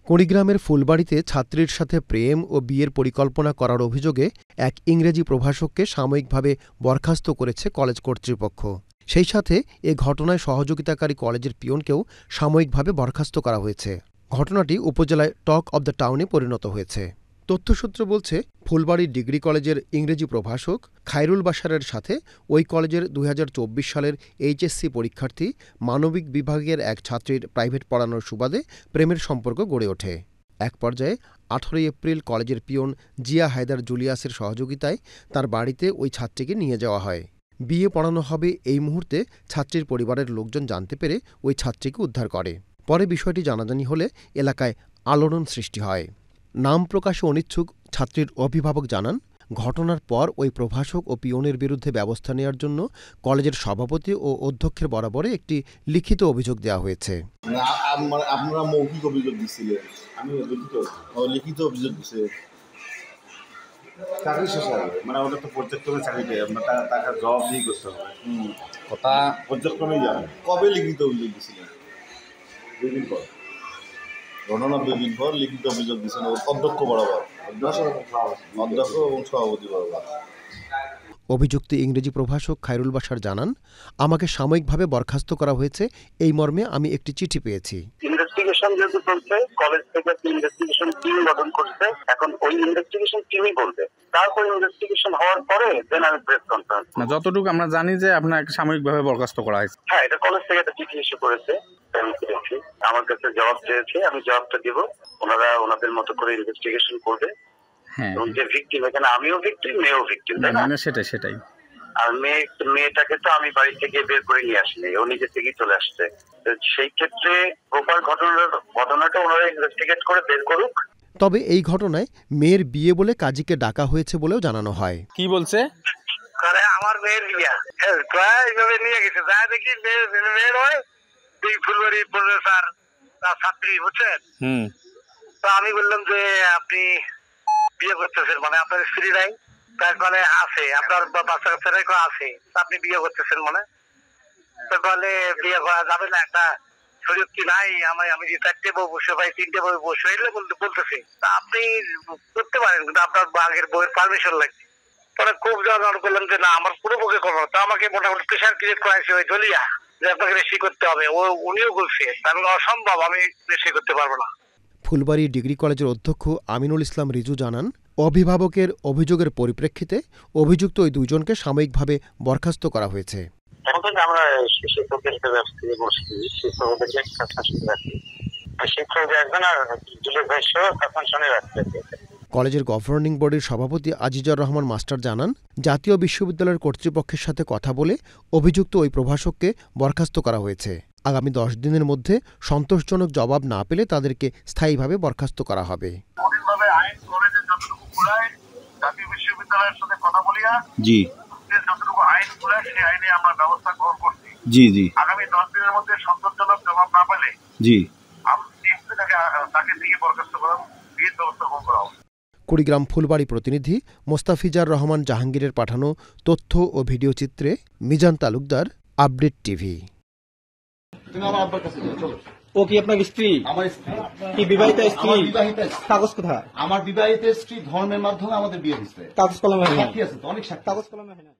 কুড়িগ্রামের ফুলবাড়িতে ছাত্রীর সাথে প্রেম ও বিয়ের পরিকল্পনা করার অভিযোগে এক ইংরেজি প্রভাষককে সাময়িকভাবে বরখাস্ত করেছে কলেজ কর্তৃপক্ষ। সেই সাথে এ ঘটনায় সহযোগিতাকারী কলেজের পিয়নকেও সাময়িকভাবে বরখাস্ত করা হয়েছে। ঘটনাটি উপজেলায় টক অব দ্য টাউনে পরিণত হয়েছে। তথ্যসূত্র বলছে, ফুলবাড়ি ডিগ্রি কলেজের ইংরেজি প্রভাষক খায়রুল বাশারের সাথে ওই কলেজের ২০২৪ সালের এইচএসসি পরীক্ষার্থী মানবিক বিভাগের এক ছাত্রীর প্রাইভেট পড়ানোর সুবাদে প্রেমের সম্পর্ক গড়ে ওঠে। এক পর্যায়ে ১৮ এপ্রিল কলেজের পিয়ন জিয়া হায়দার জুলিয়াসের সহযোগিতায় তার বাড়িতে ওই ছাত্রীকে নিয়ে যাওয়া হয়। বিয়ে পড়ানো হবে এই মুহূর্তে ছাত্রীর পরিবারের লোকজন জানতে পেরে ওই ছাত্রীকে উদ্ধার করে। পরে বিষয়টি জানাজানি হলে এলাকায় আলোড়ন সৃষ্টি হয়। নাম প্রকাশে অনিচ্ছুক ছাত্রীর অভিভাবক জানান, ঘটনার পর ওই প্রভাষক ও পিয়নের বিরুদ্ধে ব্যবস্থা নেওয়ার জন্য কলেজের সভাপতি ও অধ্যক্ষের বরাবরে একটি লিখিত অভিযোগ দেওয়া হয়েছে। আপনারা মৌখিক অভিযোগ দিচ্ছিলেন, আমি লিখিত অভিযোগ দিচ্ছি। চাকরি শেষ হবে মানে ওটা তো পর্যায়ক্রমে চাকরি দেয়, আপনার টাকা জবাব দিয়ে করতে হবে। কথা পর্যায়ক্রমেই যাবে। কবে লিখিত অভিযোগ দিচ্ছিলেন? 2 দিন পর। ঘটনা 2 দিন পর লিখিত অভিযোগ দিচ্ছেন অধ্যক্ষ বরাবর, অধ্যক্ষ এবং সভাপতি বরাবর। অভিযুক্ত ইংরেজি প্রভাষক খায়রুল বাশার জানান, আমাকে সাময়িকভাবে বরখাস্ত করা হয়েছে, এই মর্মে আমি একটি চিঠি পেয়েছি। ইনভেস্টিগেশন যেহেতু চলছে, কলেজ থেকে ইনভেস্টিগেশন টিম গঠন করছে, এখন ওই ইনভেস্টিগেশন টিমই বলবে। তারপর ইনভেস্টিগেশন হওয়ার পরে দেন আমি প্রেস কনফারেন্স। যতটুকু আমরা জানি যে আপনাকে সাময়িকভাবে বরখাস্ত করা হয়েছে। হ্যাঁ, এটা কলেজ থেকে একটা চিঠি ইস্যু করেছে, আমার কাছে জবাব চেয়েছে, আমি জবাবটা দিব। ওনারা ওনাদের মতো করে ইনভেস্টিগেশন করবে। হ্যাঁ, যে ভিকটিম, এখানে আমিও ভিকটিম, মেয়েও ভিকটিম, তাই না? সেটাই। আর মেয়েটাকে তো আমি বাড়ি থেকে বের করে নিয়ে আসিনি, ও নিজে থেকেই চলে আসছে। সেই ক্ষেত্রে প্রপার ঘটনাটা ওনারা ইনভেস্টিগেট করে বের করুক। তবে এই ঘটনায় মেয়ের বিয়ে বলে কাজীকে ডাকা হয়েছে বলেও জানানো হয়। কি বলছে? আমার মেয়ের বিয়ে এইভাবে নিয়ে গেছে, যা দেখি মেয়ের হয় ফুলবাড়ি প্রফেসর ছাত্রী, বুঝছেন? তো আমি বললাম যে আপনি বিয়ে করতেছেন মানে আপনার স্ত্রী নাই? তার মানে আছে, আপনার বাচ্চা কাচ্চারা আছে, আপনি বিয়ে করতেছেন মানে? তো বলে বিয়ে করা যাবে না, একটা শরীর কি নাই? আমি যে 4টে বউ বসে পাই, 3টে বউ বসে এলে বলতেছে তা আপনি করতে পারেন, কিন্তু আপনার আগের বউয়ের পারমিশন লাগবে। পরে খুব জন করলাম যে না, আমার পুরো পক্ষে করবো। তো আমাকে মোটামুটি প্রেশার ক্রিয়েট করাইছে ওই জলিয়া যে আপনাকে রেজিস্ট্রি করতে হবে। উনিও বলছে আমি অসম্ভব, আমি রেজিস্ট্রি করতে পারবো না। ফুলবাড়ি ডিগ্রি কলেজের অধ্যক্ষ আমিনুল ইসলাম রিজু জানান, অভিভাবকের অভিযোগের পরিপ্রেক্ষিতে অভিযুক্ত ওই দুজনকে সাময়িকভাবে বরখাস্ত করা হয়েছে। আমরা শিক্ষকের ব্যবস্থা বসছি, শিক্ষকদেরকে শিক্ষক একজন আর জুলের ভাই সহ তখন শুনে রাখতে। কলেজের গভর্নিং বডির সভাপতি আজিজুর রহমান মাস্টার জানান, জাতীয় বিশ্ববিদ্যালয়ের কর্তৃপক্ষের সাথে কথা বলে অভিযুক্ত ওই প্রভাষককে বরখাস্ত করা হয়েছে। আগামী 10 দিনের মধ্যে সন্তোষজনক জবাব না পেলে তাদেরকে স্থায়ীভাবে বরখাস্ত করা হবে। জাতীয় বিশ্ববিদ্যালয়ের সাথে কথা বলিয়া যতটুকু আইন খুলে সেই আইনে আমরা ব্যবস্থা গ্রহণ করছি। আগামী 10 দিনের মধ্যে সন্তোষজনক জবাব না পেলে তাকে দিয়ে বরখাস্ত করা, বিয়ের ব্যবস্থা গ্রহণ করা হবে। কুড়িগ্রাম ফুলবাড়ি প্রতিনিধি মোস্তাফিজার রহমান জাহাঙ্গীরের পাঠানো তথ্য ও ভিডিও চিত্রে মিজান তালুকদার, আপডেট টিভি। ও কি আপনার স্ত্রী? আমার স্ত্রী। কি বিবাহিত স্ত্রী? কাগজ কোথায়? আমার বিবাহিত স্ত্রী ধর্মের মাধ্যমে আমাদের বিয়ে দিচ্ছে। কাগজ কলমে হয় না? সাক্ষী আছে তো, অনেক সাক্ষী। কাগজ কলমে হয় না।